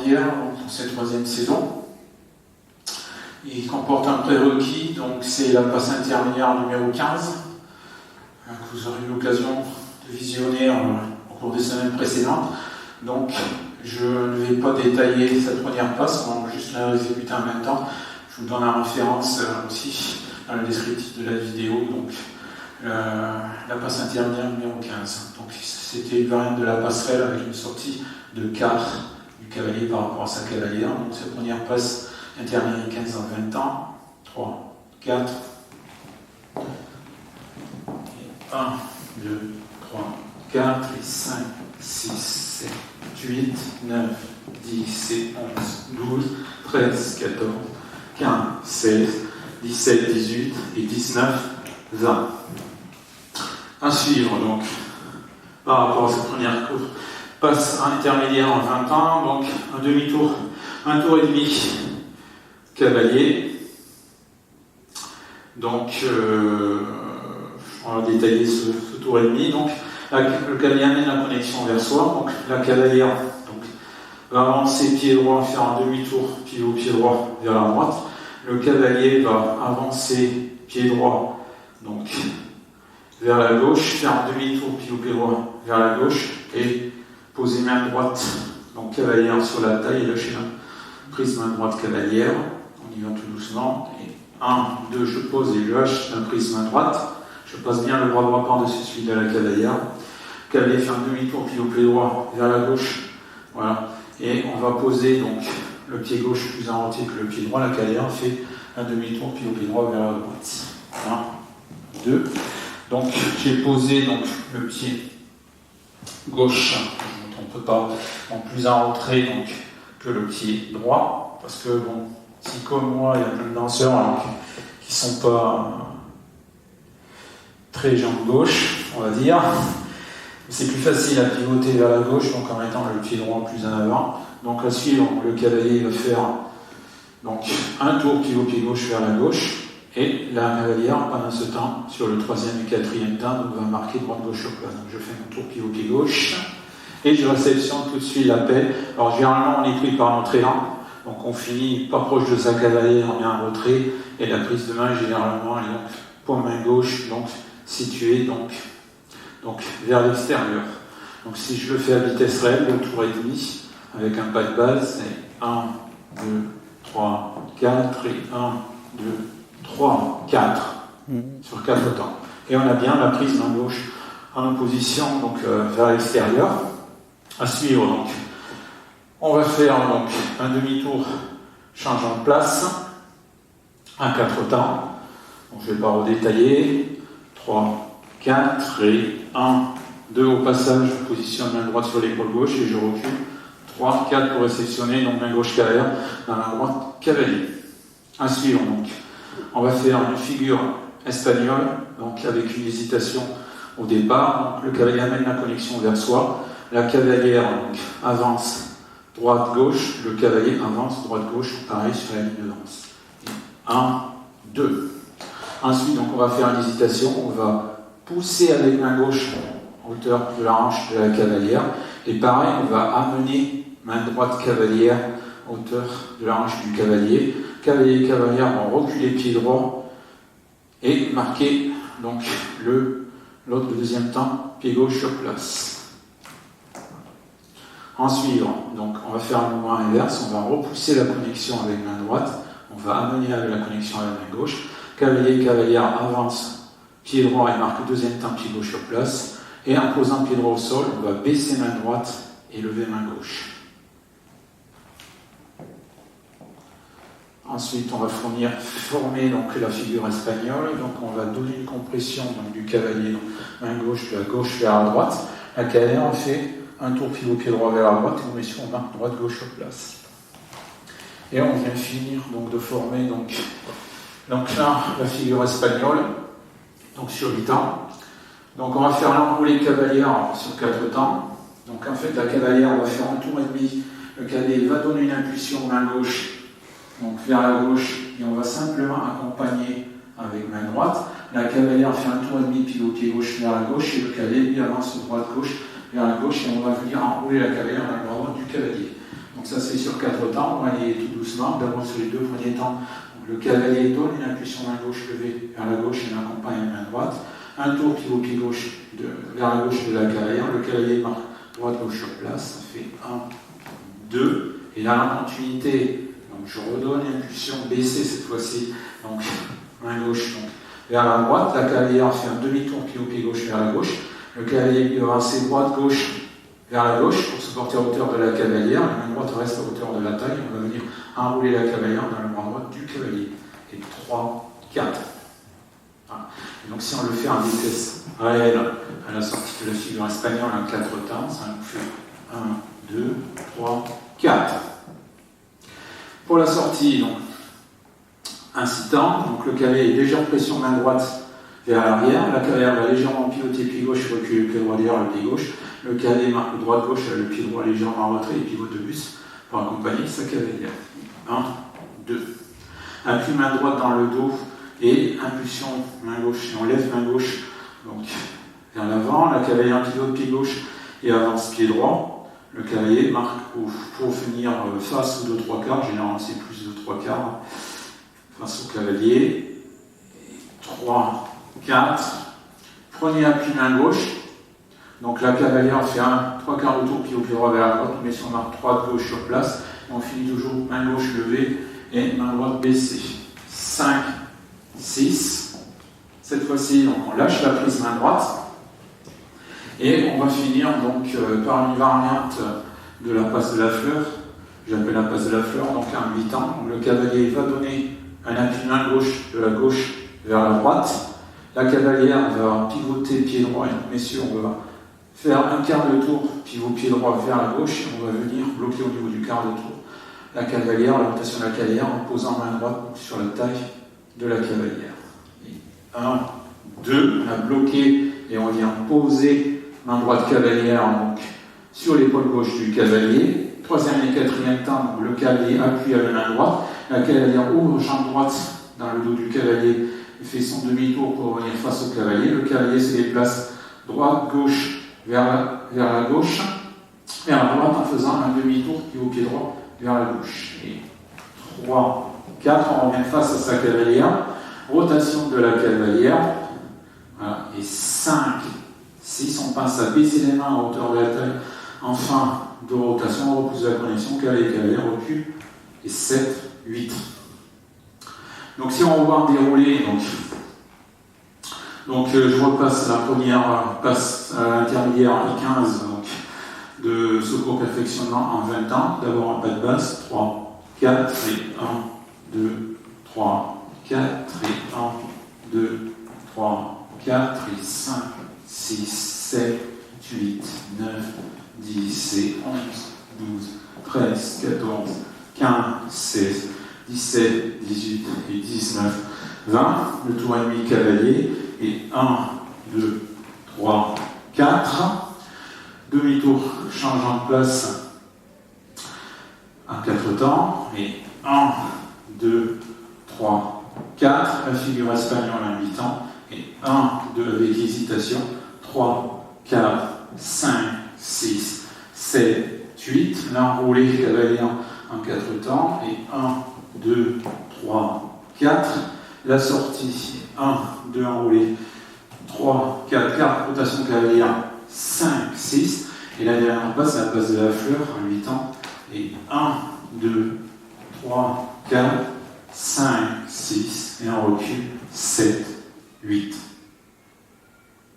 intermédiaire pour cette troisième saison. Il comporte un prérequis, donc c'est la passe intermédiaire numéro 15, que vous aurez eu l'occasion de visionner au cours des semaines précédentes. Donc je ne vais pas détailler cette première passe, on va juste la exécuter en même temps. Je vous donne la référence aussi dans le descriptif de la vidéo, donc la passe intermédiaire numéro 15. Donc c'était une variante de la passerelle avec une sortie de quart du cavalier par rapport à sa cavalière. Donc cette première passe intermédiaire 15 en 20 temps. 3, 4, 1, 2, 3, 4, et 5, 6, 7, 8, 9, 10, et 11, 12, 13, 14, 15, 16, 17, 18 et 19, 20. À suivre donc, par rapport à cette première course, passe intermédiaire en 20 ans, donc un demi-tour, un tour et demi cavalier. Donc, on va détailler ce tour et demi. Donc, le cavalier amène la connexion vers soi. Donc, la cavalière va avancer pied droit, faire un demi-tour pied droit vers la droite. Le cavalier va avancer pied droit, donc vers la gauche, faire un demi-tour pied droit vers la gauche et poser main droite, donc cavalière sur la taille et lâcher la prise main droite cavalière. On y va tout doucement. Et 1, 2, je pose et je lâche la prise main droite. Je passe bien le bras droit par-dessus celui de la cavalière. Cavalier fait un demi-tour pied droit vers la gauche. Voilà. Et on va poser donc le pied gauche plus inverti que le pied droit. La cavalière fait un demi-tour pied droit vers la droite. 1, 2. Donc j'ai posé donc, le pied gauche, je ne me trompe pas, en plus en retrait donc, que le pied droit. Parce que bon, si comme moi, il y a plein de danseurs qui ne sont pas très jambe gauche, on va dire. C'est plus facile à pivoter vers la gauche, donc en mettant le pied droit plus en avant. Donc à suivre, le cavalier va faire donc, un tour pied gauche vers la gauche, et la cavalière, pendant ce temps, sur le troisième et quatrième temps, donc, va marquer droite-gauche sur place. Donc je fais mon tour pied gauche, et je réceptionne tout de suite l'appel. Alors généralement, on est pris par notre élan, donc on finit pas proche de sa cavalière, on est en retrait, et la prise de main, généralement, est donc pour main gauche, donc située donc vers l'extérieur. Donc si je le fais à vitesse réelle, le tour et demi, avec un pas de base, c'est 1, 2, 3, 4, et 1, 2, 3, 4, sur 4 temps. Et on a bien la prise main gauche en opposition donc, vers l'extérieur. À suivre, donc, on va faire donc, un demi-tour changeant de place, à 4 temps. Donc, je ne vais pas redétailler. 3, 4, et 1, 2 au passage, je positionne main droite sur l'épaule gauche et je recule. 3, 4 pour réceptionner, donc main gauche cavalière, dans la droite cavalier. À suivre, donc, on va faire une figure espagnole, donc avec une hésitation au départ. Donc, le cavalier amène la connexion vers soi. La cavalière donc, avance droite-gauche, le cavalier avance droite-gauche, pareil sur la ligne de danse. 1, 2. Ensuite, donc, on va faire une hésitation, on va pousser avec main gauche en hauteur de la hanche de la cavalière. Et pareil, on va amener main droite cavalière à hauteur de la hanche du cavalier. Cavalier et cavalière vont reculer pied droit et marquer donc le deuxième temps, pied gauche sur place. Ensuite, donc, on va faire un mouvement inverse, on va repousser la connexion avec main droite, on va amener la connexion avec main gauche. Cavalier et cavalière avance pied droit et marque deuxième temps, pied gauche sur place. Et en posant pied droit au sol, on va baisser main droite et lever main gauche. Ensuite, on va former donc, la figure espagnole. Donc, on va donner une compression donc, du cavalier, donc, main gauche de la gauche vers la droite. La cavalière, on fait un tour pied droit vers la droite et on marque droite-gauche sur place. Et on vient finir donc, de former donc là, la figure espagnole donc, sur 8 temps. Donc, on va faire l'enroulée cavalière sur 4 temps. Donc, en fait, la cavalière, on va faire un tour et demi. Le cavalier va donner une impulsion main gauche donc vers la gauche, et on va simplement accompagner avec main droite. La cavalière fait un tour et demi, pied gauche vers la gauche, et le cavalier lui avance droite-gauche vers la gauche, et on va venir enrouler la cavalière dans le bras droit du cavalier. Donc Donc ça se fait sur 4 temps, on va aller tout doucement, d'abord sur les 2 premiers temps. Donc, le cavalier donne une impulsion main gauche levée vers la gauche et l'accompagne main droite. Un tour pivot pied gauche vers la gauche de la cavalière, le cavalier marque droite gauche sur place, ça fait 1, 2, et là la continuité, donc je redonne une impulsion baissée cette fois-ci, donc main gauche donc, vers la droite, la cavalière fait un demi-tour pivot pied gauche vers la gauche, le cavalier aura ses droite gauche vers la gauche pour se porter à hauteur de la cavalière, la main droite reste à hauteur de la taille, on va venir enrouler la cavalière dans le bras droit du cavalier, et 3, 4. Voilà. Et donc si on le fait en vitesse réelle à la sortie de la figure espagnole en 4 temps, ça nous fait 1, 2, 3, 4. Pour la sortie, donc, incitant, donc le cavalier est légère pression main droite vers l'arrière, la cavalière va légèrement pivoter pied gauche, recule le pied droit derrière le pied gauche, le cavalier marque droite-gauche, le pied droit légèrement en retrait et pivot de bus pour accompagner sa cavalière. 1, 2. Appui main droite dans le dos et impulsion main gauche. Et on lève main gauche donc, vers l'avant, la cavalière pivote pied gauche et avance pied droit. Le cavalier marque pour finir face aux 2-3 quarts, généralement c'est plus de 3 quarts, face au cavalier. 3, 4. Premier appui main gauche. Donc la cavalière fait un 3 quarts de tour pied au pied droit vers la droite, on met son marque droite gauche sur place. Et on finit toujours main gauche levée et main droite baissée. 5, 6. Cette fois-ci, on lâche la prise main droite. Et on va finir donc par une variante de la passe de la fleur. J'appelle la passe de la fleur, donc un 8 temps. Le cavalier va donner un appui main gauche de la gauche vers la droite. La cavalière va pivoter pied droit. Et messieurs, on va faire un quart de tour, pivot pied droit vers la gauche. Et on va venir bloquer au niveau du quart de tour la cavalière, la rotation de la cavalière en posant main droite sur la taille de la cavalière. 1, 2, on a bloqué et on vient poser main droite cavalière donc, sur l'épaule gauche du cavalier. Troisième et quatrième temps, le cavalier appuie à la main droite. La cavalière ouvre jambe droite dans le dos du cavalier et fait son demi-tour pour revenir face au cavalier. Le cavalier se déplace droite-gauche vers la gauche, vers la droite en faisant un demi-tour qui est au pied droit vers la gauche. Et 3, 4, on revient face à sa cavalière. Rotation de la cavalière. Voilà. Et 5, 6, on passe à baisser les mains à hauteur de la taille. Enfin, de rotation, on repousse la connexion, cavalier, recule. Et 7, 8. Donc si on va dérouler, donc je repasse la première passe intermédiaire I15 donc, de secours perfectionnement en 20 temps. D'abord un pas de basse, 3, 4 et 1, 2, 3, 4 et 1, 2, 3, 4 et 5, 6, 7, 8, 9, 10 et 11, 12, 13, 14, 15, 16, 17, 18 et 19, 20, le tour et demi cavalier, et 1, 2, 3, 4, demi-tour changeant de place en 4 temps, et 1, 2, 3, 4, la figure espagnole en 8 temps, et 1, 2 avec hésitation, 3, 4, 5, 6, 7, 8, l'enroulé cavalier en 4 temps, et 1, 2, 3, 4, la sortie, 1, 2 enroulé, 3, 4, 4, rotation cavalière, 5, 6, et la dernière passe, c'est la passe de la fleur, en 8 temps, et 1, 2, 3, 4, 5, 6, et on recule, 7, 8.